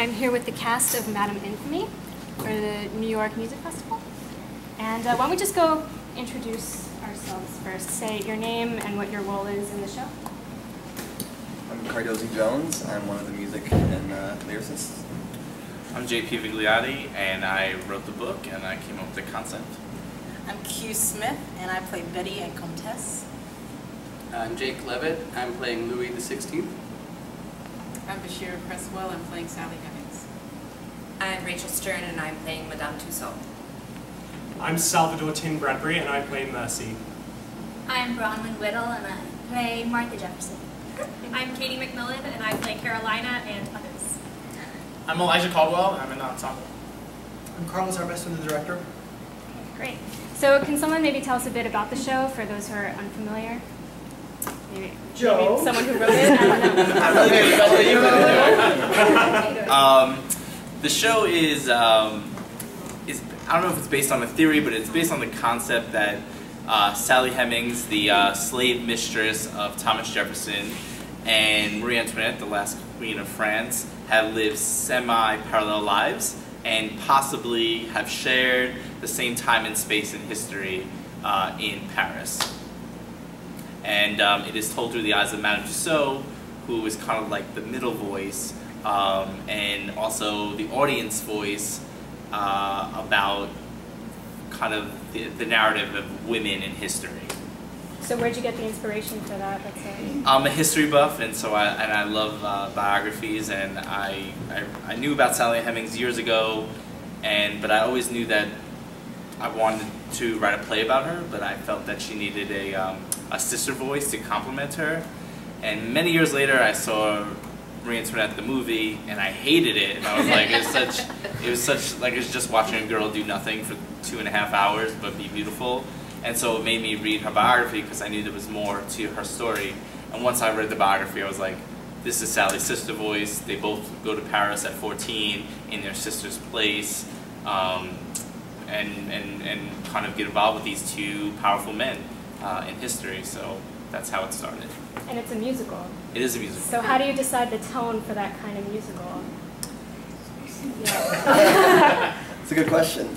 I'm here with the cast of Madam Infamy for the New York Music Festival. And why don't we just go introduce ourselves first. Say your name and what your role is in the show. I'm Cardozy Jones. I'm one of the music and lyricists. I'm JP Vigliotti, and I wrote the book and I came up with the concept. I'm Q Smith, and I play Betty and Comtesse. I'm Jake Levitt. I'm playing Louis XVI. I'm Bashir Cresswell. I'm playing Sally Hemings. I'm Rachel Stern, and I'm playing Madame Tussaud. I'm Salvador Tin Bradbury, and I play Mercy. I'm Bronwyn Whittle, and I play Martha Jefferson. I'm Katie McMillan, and I play Carolina and others. I'm Elijah Caldwell, and I'm in the ensemble. I'm Carlos Arbeston, the director. Okay, great. So can someone maybe tell us a bit about the show for those who are unfamiliar? Maybe someone who wrote it? I don't know. The show is I don't know if it's based on a theory, but it's based on the concept that Sally Hemings, the slave mistress of Thomas Jefferson, and Marie Antoinette, the last queen of France, have lived semi-parallel lives and possibly have shared the same time and space in history in Paris. And it is told through the eyes of Madame Tussaud, who is kind of like the middle voice, and also the audience voice about kind of the narrative of women in history. So where'd you get the inspiration for that? Let's say? I'm a history buff, and so I love biographies, and I knew about Sally Hemings years ago, but I always knew that I wanted to write a play about her, but I felt that she needed a sister voice to complement her. And many years later, I saw Marie Antoinette the movie, and I hated it. And I was like, it was just watching a girl do nothing for 2.5 hours but be beautiful. And so it made me read her biography because I knew there was more to her story. And once I read the biography, I was like, this is Sally's sister voice. They both go to Paris at 14 in their sister's place, and kind of get involved with these two powerful men in history. So that's how it started. And it's a musical. It is a musical. So how do you decide the tone for that kind of musical? Yeah. It's a good question.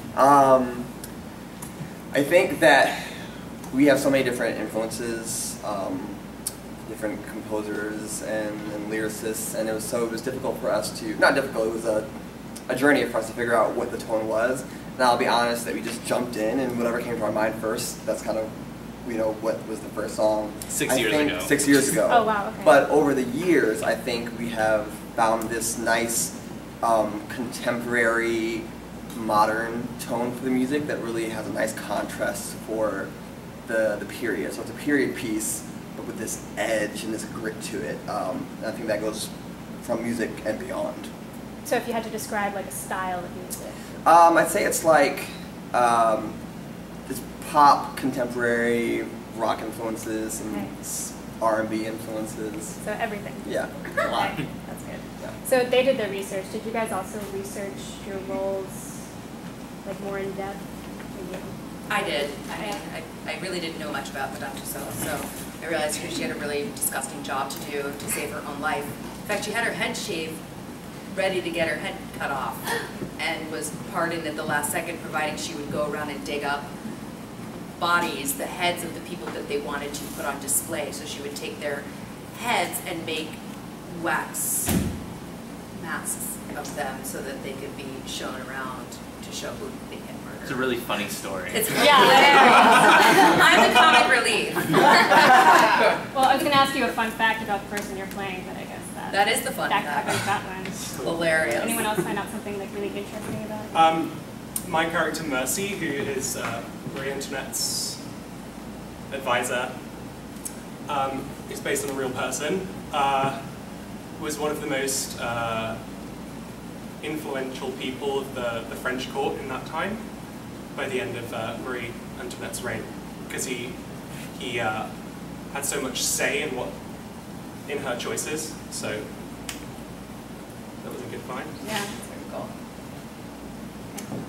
I think that we have so many different influences, different composers and lyricists, and it was difficult for us to, not difficult, it was a journey for us to figure out what the tone was. And I'll be honest that we just jumped in, and whatever came to our mind first, that's kind of, what was the first song. 6 years ago. 6 years ago. Oh, wow, okay. But over the years, I think we have found this nice contemporary, modern tone for the music that really has a nice contrast for the period. So it's a period piece, but with this edge and this grit to it. And I think that goes from music and beyond. So if you had to describe like a style of music? I'd say it's like this pop, contemporary, rock influences, and R&B influences. So everything? Yeah, a lot. Okay, that's good. Yeah. So they did their research. Did you guys also research your roles like more in depth? I did. I really didn't know much about Madame Tussaud, so I realized she had a really disgusting job to do to save her own life. In fact, she had her head shaved, ready to get her head cut off, and was pardoned at the last second, providing she would go around and dig up bodies, the heads of the people that they wanted to put on display. So she would take their heads and make wax masks of them so that they could be shown around to show who they had murdered. It's a really funny story. It's hilarious. I'm the comic relief. Well, I was going to ask you a fun fact about the person you're playing, but I guess that is the fun fact. That covers that one. Hilarious. Anyone else find out something like really interesting about it? My character Mercy, who is Marie Antoinette's advisor, is based on a real person, was one of the most influential people of the French court in that time by the end of Marie Antoinette's reign, because he had so much say in her choices. So that was a good find. Yeah, that's very cool.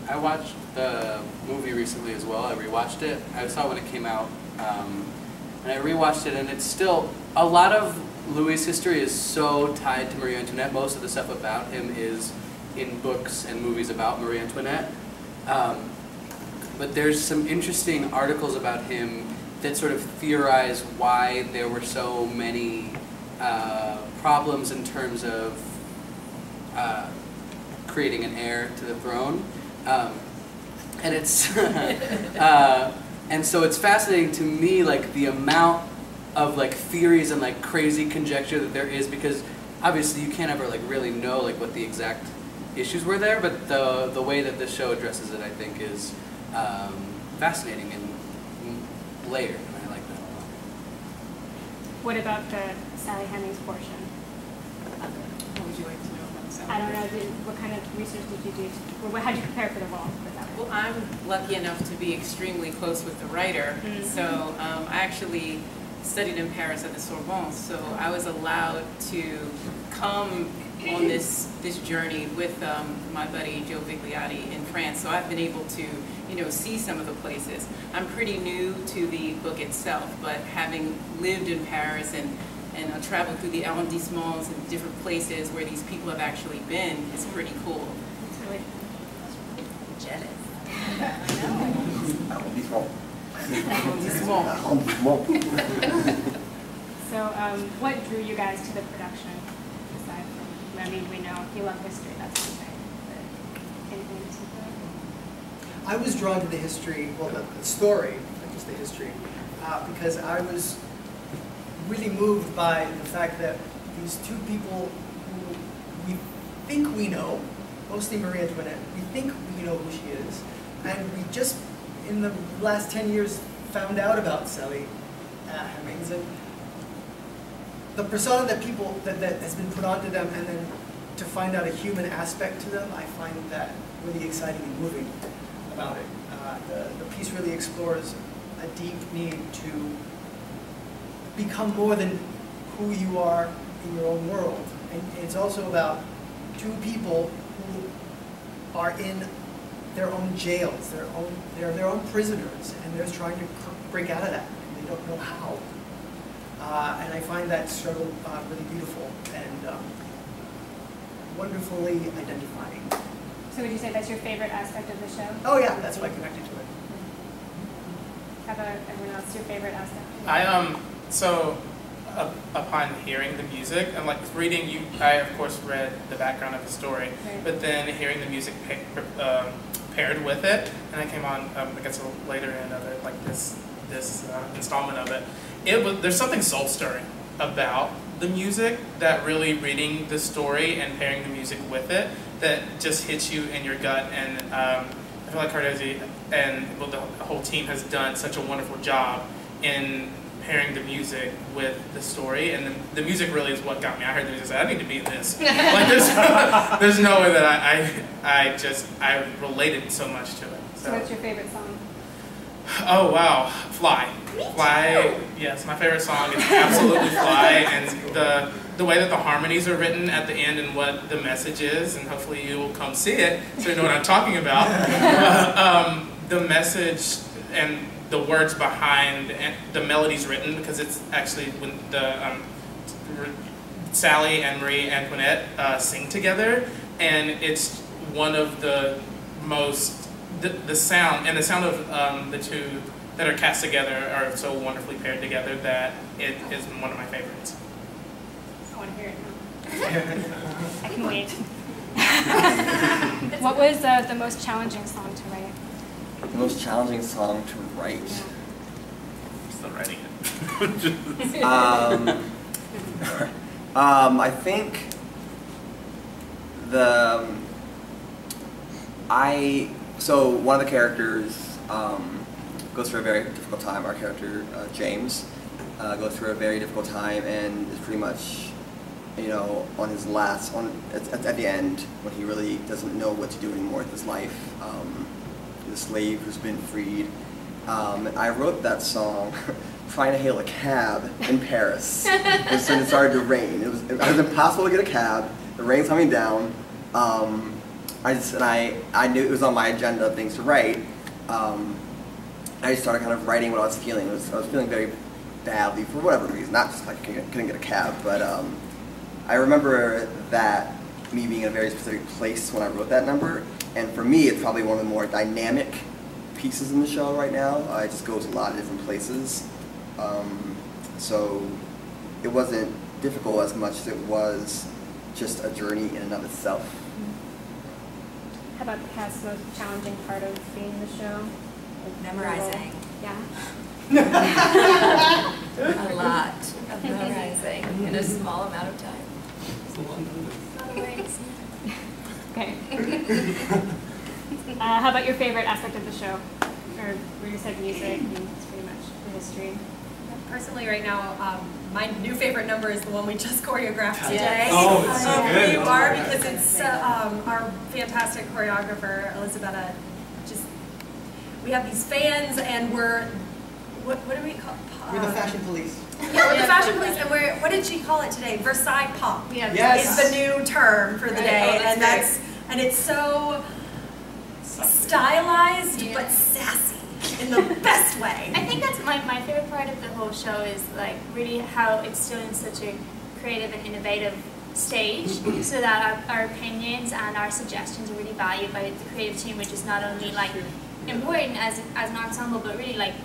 I watched the movie recently as well. I rewatched it. I saw it when it came out, and I rewatched it, and it's still a lot of Louis' history is so tied to Marie Antoinette. Most of the stuff about him is in books and movies about Marie Antoinette. But there's some interesting articles about him that sort of theorize why there were so many problems in terms of creating an heir to the throne. And it's and so it's fascinating to me, like the amount of like theories and like crazy conjecture that there is, because obviously you can't ever like really know like what the exact issues were there, but the way that this show addresses it, I think, is fascinating and layered, and I like that a lot. What about the Sally Hemings portion? What would you like to know about Sally? I don't know. What kind of research did you do? Or how did you prepare for the role? Well, I'm lucky enough to be extremely close with the writer, so I actually studied in Paris at the Sorbonne, so I was allowed to come on this journey with my buddy Joe Vigliotti in France. So I've been able to, see some of the places. I'm pretty new to the book itself, but having lived in Paris and traveled through the arrondissements and different places where these people have actually been, it's pretty cool. It's really Jealous. Arrondissement. So, what drew you guys to the production? Aside from, we know you love history, that's one thing. But anything in particular? I was drawn to the history, well, the story, not just the history, because I was really moved by the fact that these two people who we think we know, mostly Marie Antoinette, we think we know who she is, and we just, in the last 10 years, found out about Sally Hemings, and the persona that that has been put onto them, and then to find out a human aspect to them, I find that really exciting and moving about it. The piece really explores a deep need to become more than who you are in your own world. And it's also about two people who are in their own jails, they're their own prisoners, and they're trying to break out of that, and they don't know how. And I find that struggle really beautiful and wonderfully identifying. So would you say that's your favorite aspect of the show? Oh yeah, that's what I connected to it. How about everyone else, your favorite aspect? Upon hearing the music and like reading, I of course read the background of the story, right. But then hearing the music paired with it, and I came on I guess a little later in of it, like this installment of it. There's something soul stirring about the music that really reading the story and pairing the music with it that just hits you in your gut, and I feel like Cardezzi and the whole team has done such a wonderful job in pairing the music with the story, and the music really is what got me. I heard the music, I need to be in this. Like there's no way that I related so much to it. So what's your favorite song? Oh wow, Fly. Fly, yes, my favorite song is absolutely Fly, and the way that the harmonies are written at the end and what the message is, and hopefully you will come see it so you know what I'm talking about. The message and the words behind the melodies written, because it's actually when Sally and Marie Antoinette sing together, and it's one of the most, the sound of the two that are cast together are so wonderfully paired together that it is one of my favorites. I want to hear it now. I can wait. What was the most challenging song to write? The most challenging song to write. Yeah. I'm still writing it. I think so one of the characters goes through a very difficult time. Our character, James, goes through a very difficult time and is pretty much, on his last, at the end, when he really doesn't know what to do anymore with his life. The slave who's been freed. I wrote that song trying to hail a cab in Paris. And so it started to rain. It was impossible to get a cab. The rain's coming down. I knew it was on my agenda of things to write. I just started kind of writing what I was feeling. I was feeling very badly for whatever reason, not just like couldn't get a cab, but I remember that me being in a very specific place when I wrote that number, and for me it's probably one of the more dynamic pieces in the show right now. It just goes a lot of different places, so it wasn't difficult as much as it was just a journey in and of itself. How about the cast, most challenging part of being in the show? Memorizing. Yeah. A lot of memorizing in a small amount of time. Okay. How about your favorite aspect of the show? Or where you said music, and it's pretty much the history. Personally, right now, my new favorite number is the one we just choreographed today. Oh, it's so good. We are, because it's our fantastic choreographer, Elizabetta. We have these fans, and we're, what do we call? We're the fashion police. Yeah, we're the fashion police, and what did she call it today? Versailles pop. Yeah, yes. Is the new term for the day, Oh, that's and it's so stylized but sassy in the best way. I think that's my favorite part of the whole show is like really how it's still in such a creative and innovative stage, so that our opinions and our suggestions are really valued by the creative team, which is not only like important as an ensemble, but really like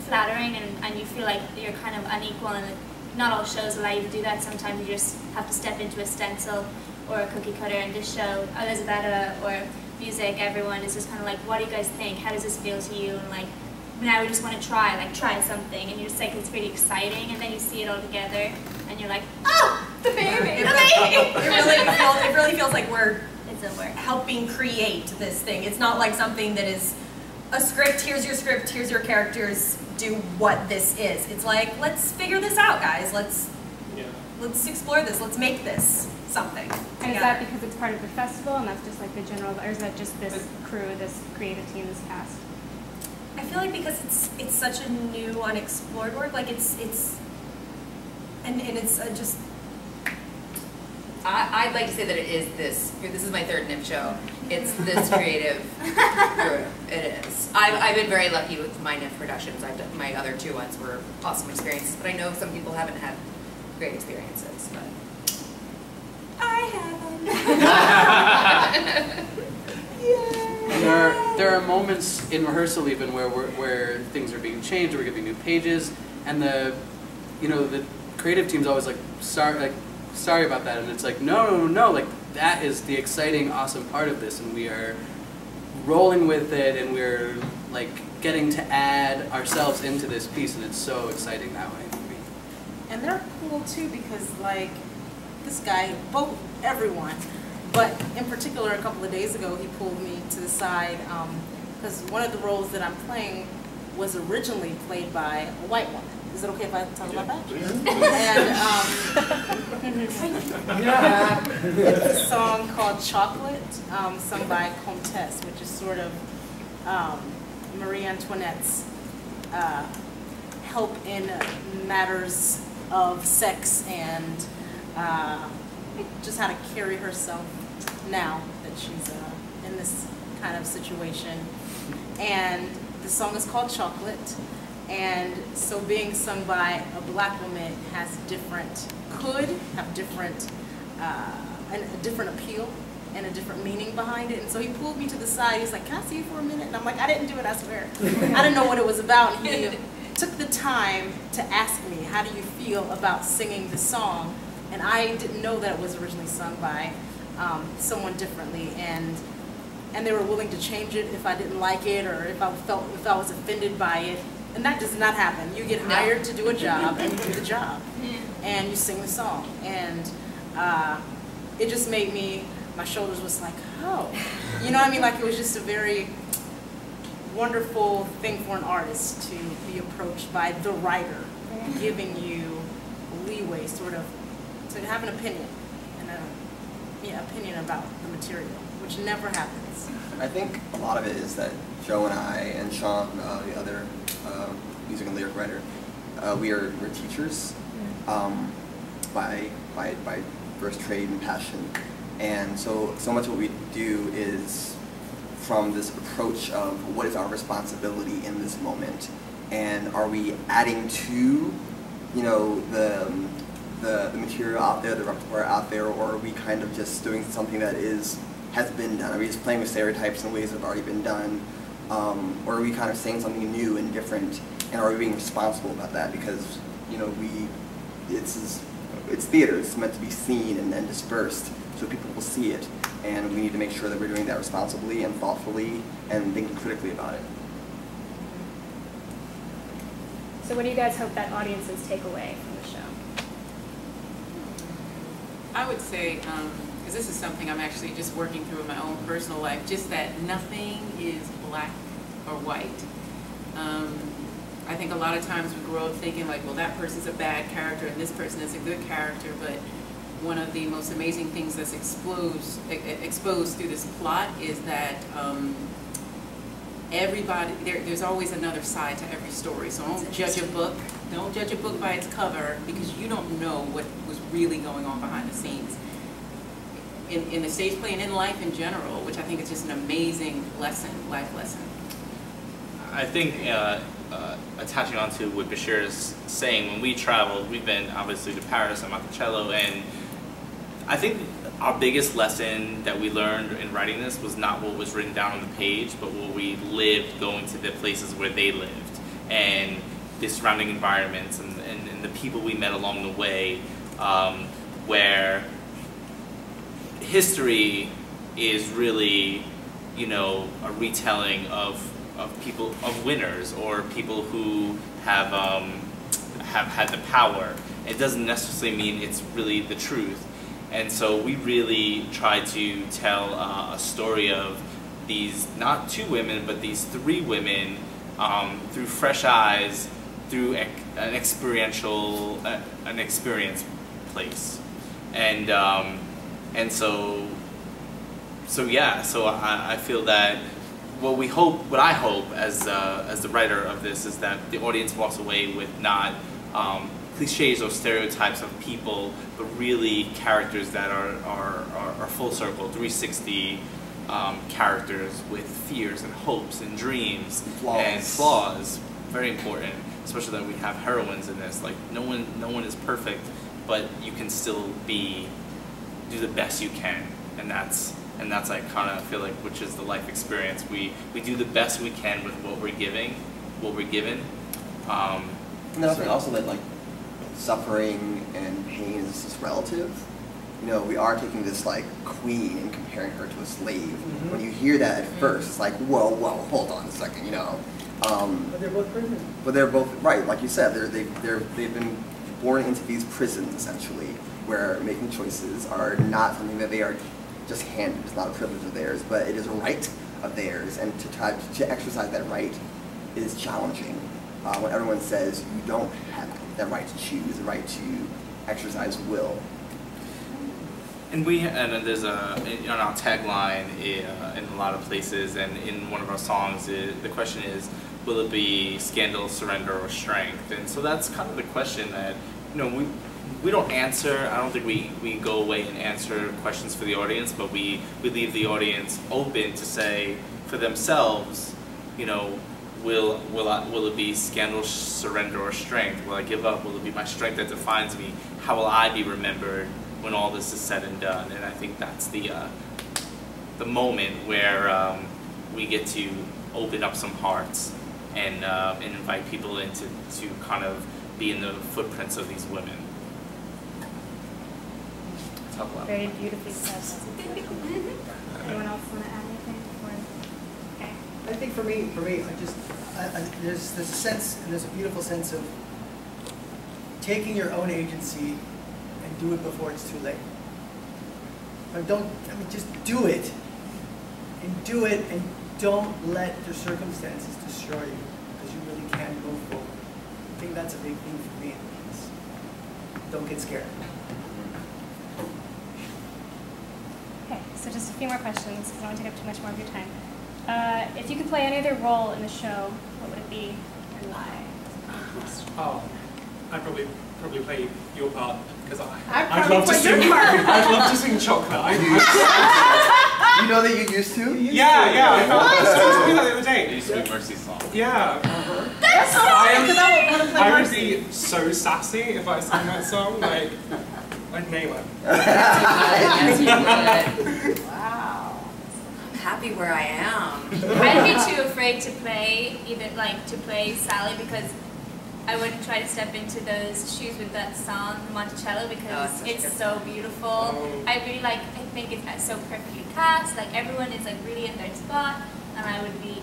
flattering, and you feel like you're kind of unequal, and not all shows allow you to do that. Sometimes you just have to step into a stencil or a cookie cutter, and this show, Elizabetta or music, everyone is just kind of like, what do you guys think? How does this feel to you? And like, now we just want to try something, and you're just like, it's really exciting, and then you see it all together, and you're like, oh, the baby, the baby! It really feels like we're It's a work. helping create this thing. It's not like something that is a script, here's your characters, do what this is. It's like, let's figure this out, guys. Let's explore this, let's make this something. And is that because it's part of the festival, and that's just like the general, or is that just this crew, this creative team, this cast? I feel like because it's such a new, unexplored work, like it's just. I'd like to say that it is this is my third NYMF show. It's this creative group. It is. I've been very lucky with my NYMF productions. I've done, my other two ones were awesome experiences, but I know some people haven't had great experiences. But I haven't. There are moments in rehearsal even where things are being changed, or we're getting new pages, and the creative team's always like sorry about that, and it's like no, like that is the exciting, awesome part of this, and we are rolling with it, and we're like getting to add ourselves into this piece, and it's so exciting that way for me. And they're cool too because like this guy, everyone, but in particular a couple of days ago he pulled me to the side because one of the roles that I'm playing was originally played by a white woman. Is it okay if I talk about that? And it's a song called Chocolate, sung by Comtesse, which is sort of Marie Antoinette's help in matters of sex and just how to carry herself now that she's in this kind of situation. And the song is called Chocolate. And so being sung by a black woman could have a different appeal and a different meaning behind it. And so he pulled me to the side. He's like, can I see you for a minute? And I'm like, I didn't do it, I swear. I didn't know what it was about. And he took the time to ask me, how do you feel about singing the song? And I didn't know that it was originally sung by someone differently. And they were willing to change it if I didn't like it, or if I was offended by it. And that does not happen. You get hired to do a job, and you do the job, and you sing the song. And it just made my shoulders was like, oh. You know what I mean? Like it was just a very wonderful thing for an artist to be approached by the writer, giving you leeway, sort of, to have an opinion, and opinion about the material, which never happens. I think a lot of it is that Joe and I and Sean, the other music and lyric writer, we're teachers by first trade and passion, and so much of what we do is from this approach of what is our responsibility in this moment, and are we adding to you know, the material out there, the repertoire out there, or are we kind of just doing something that has been done? Are we just playing with stereotypes in ways that have already been done? Or are we kind of saying something new and different, and are we being responsible about that? Because, you know, it's theater, it's meant to be seen and then dispersed so people will see it, and we need to make sure that we're doing that responsibly and thoughtfully and thinking critically about it. So what do you guys hope that audiences take away from the show? I would say, because this is something I'm actually just working through in my own personal life, just that nothing is black or white. I think a lot of times we grow up thinking like, well, that person's a bad character and this person is a good character, but one of the most amazing things that's exposed through this plot is that there's always another side to every story. So don't judge a book by its cover, because you don't know what was really going on behind the scenes. In the stage play and in life in general, which I think is just an amazing life lesson. I think attaching on to what Bashir is saying, when we traveled, we've been obviously to Paris and Monticello, and I think our biggest lesson that we learned in writing this was not what was written down on the page, but what we lived going to the places where they lived, and the surrounding environments, and the people we met along the way, where history is really, you know, a retelling of people, of winners, or people who have had the power. It doesn't necessarily mean it's really the truth. And so we really tried to tell a story of these, not two women, but these three women, through fresh eyes, through an experience place. And so I feel that what I hope as the writer of this is that the audience walks away with not cliches or stereotypes of people, but really characters that are full circle, 360 characters with fears and hopes and dreams and flaws. Very important, especially that we have heroines in this. Like no one is perfect, but you can still do the best you can, and that's I kind of feel like, which is the life experience. We do the best we can with what we're given. And then I think also that like suffering and pain is just relative. You know, we are taking this like queen and comparing her to a slave. Mm-hmm. When you hear that at first, it's like, whoa, hold on a second, you know. But they're both prisoners. But they're both right, like you said. They've been born into these prisons essentially, where making choices are not something that they are just handed. It's not a privilege of theirs, but it is a right of theirs, and to try to exercise that right is challenging. When everyone says you don't have the right to choose, the right to exercise will. And there's on our tagline in a lot of places, and in one of our songs, the question is, will it be scandal, surrender, or strength? And so that's kind of the question that, you know, we don't answer. I don't think we go away and answer questions for the audience, but we leave the audience open to say for themselves, you know, will it be scandal, surrender, or strength? Will I give up? Will it be my strength that defines me? How will I be remembered when all this is said and done? And I think that's the moment where we get to open up some hearts and invite people in to kind of be in the footprints of these women. Very beautifully said. Anyone else want to add anything? Okay. I think for me, there's a sense, and there's a beautiful sense of taking your own agency and do it before it's too late. Just do it, and don't let your circumstances destroy you, because you really can move forward. I think that's a big thing for me. Don't get scared. Okay, so just a few more questions, because I don't want to take up too much more of your time. If you could play any other role in the show, what would it be and why? Oh, I'd probably play your part, because I'd love to sing. I'd love to sing Chocolate. You know that you used to? Yeah. I was supposed to do that the other day. It used to be Mercy's song. Yeah. I would be so sassy if I sang that song. Like, I'd nail it. Wow. I'm happy where I am. I'd be too afraid to play, even like to play Sally, because I wouldn't try to step into those shoes with that song, Monticello, because it's so beautiful. I think it's so perfectly cast, like everyone is like really in their spot, and I would be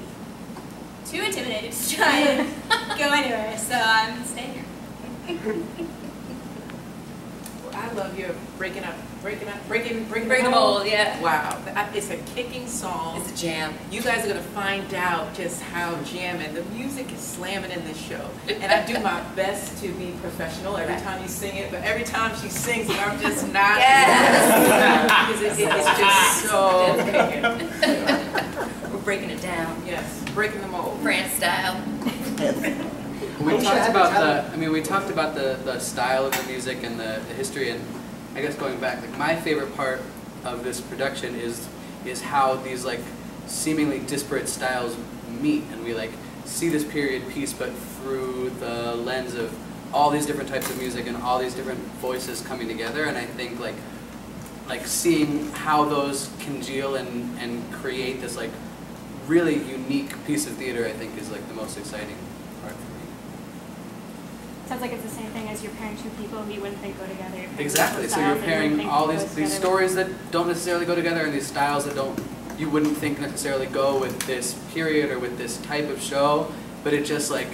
too intimidated to try and go anywhere, so I'm staying here. I love your breaking the mold, yeah. Wow, it's a kicking song. It's a jam. You guys are gonna find out just how jamming. The music is slamming in this show, and I do my best to be professional every time you sing it. But every time she sings it, I'm just not. Because it's just so. We're breaking it down. Yes, breaking the mold. France style. We talked about the style of the music and the history, and I guess going back, like my favorite part of this production is how these like seemingly disparate styles meet, and we like see this period piece, but through the lens of all these different types of music and all these different voices coming together. And I think like seeing how those congeal and create this like really unique piece of theater, I think is like the most exciting part for me. Sounds like it's the same thing as you're pairing two people who you wouldn't think go together. Exactly. So you're pairing all these stories that don't necessarily go together, and these styles that you wouldn't think necessarily go with this period or with this type of show, but it just like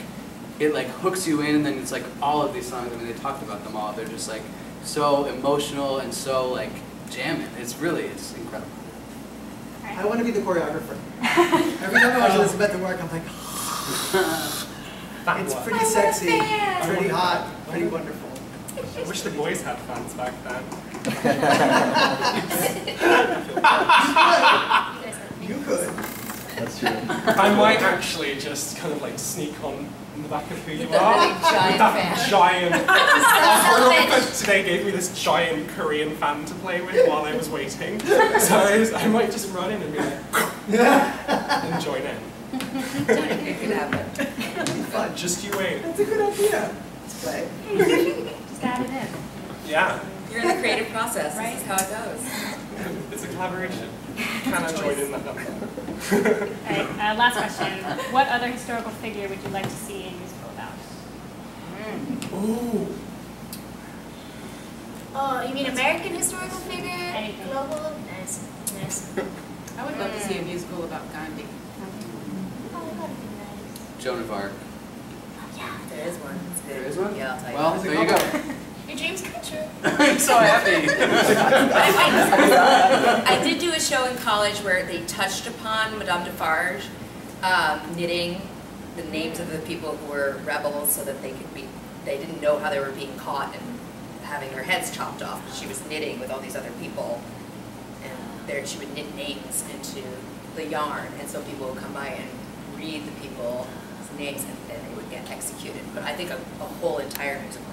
hooks you in, and then it's like all of these songs. I mean, they talked about them all. They're just like so emotional and so like jamming. It's incredible. I want to be the choreographer. Every time I watch Elizabeth at work, I'm like, it's pretty sexy, pretty hot, pretty wonderful. I wish the boys had fans back then. You could. That's true. I might actually just kind of like sneak on in the back of who you With are. that big giant With that fan. giant. Our choreographer today gave me this giant Korean fan to play with while I was waiting. So I might just run in and be like, and join in. It could happen. Fun. Just you wait. That's a good idea. Let's play. Just add it in. Yeah. You're in the creative process. This is how it goes. It's a collaboration. Can I join in that number? Alright, last question. What other historical figure would you like to see a musical about? Ooh. Oh, you mean American historical figure? Anything. Global? Nice. I would love to see a musical about Gandhi. Oh, that'd be nice. Joan of Arc. There is one. It's good. There is one? Yeah, I'll tell you. Well, there you go. Your dreams come true. I'm so happy. I did do a show in college where they touched upon Madame Defarge knitting the names of the people who were rebels so that they didn't know how they were being caught and having their heads chopped off. She was knitting with all these other people, and there she would knit names into the yarn, and so people would come by and read the people's names, and then they would get executed. But I think a whole entire musical